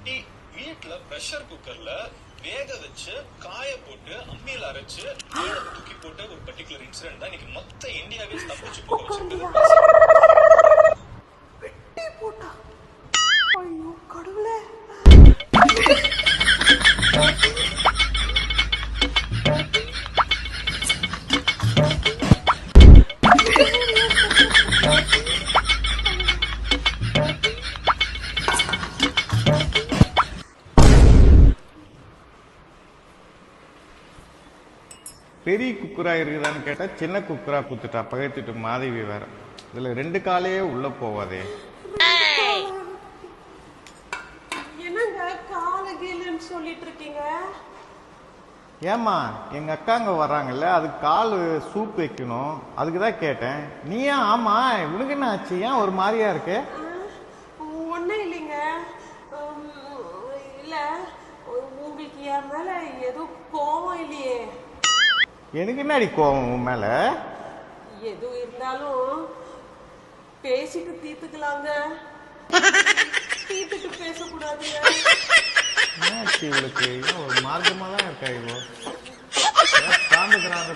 வீட்டுல பிரஷர் குக்கர்ல வேக வச்சு காய போட்டு அம்மியில அரைச்சு தூக்கி போட்ட ஒரு பர்டிகுலர் இன்சிடென்ட் தான் இன்னைக்கு மொத்த இந்தியாவே தப்பிச்சு போக வச்சிருக்கிறது. வெட்டி போட்டா ஐயோ கடவுளே. பெரிய குக்கரா இருக்குதான்னு கேட்டா சின்ன குக்கரா குத்துட்டா பகைத்துட்டு மாதவி வேற. இதுல 2 காலே உள்ள போவாதே. என்னங்க கால கீழன்னு சொல்லிட்டு இருக்கீங்க? ஏமா எங்க அக்காங்க வர்றாங்கல்ல, அதுக்கு கால் சூப் வைக்கணும், அதுக்குதான் கேட்டேன். நீ ஏன் ஆமா உனக்கு என்ன ஆச்சு, ஏன் ஒரு மாதிரியா இருக்கு? ஒன்னும் இல்லைங்க. இல்ல உங்களுக்கு என் மேல எதுவும் கோவம் இல்லையே? எனக்கு என்னடி கோவம் உன் மேல? எது இருந்தாலும் பேசிட்டு தீர்த்துக்கலாங்க, தீர்த்துட்டு பேசக்கூடாதுங்க. என்னாச்சு இவளுக்கு? ஒரு மார்க்கமா தான் இருக்கா இவோ. சாந்துக்கிறாங்க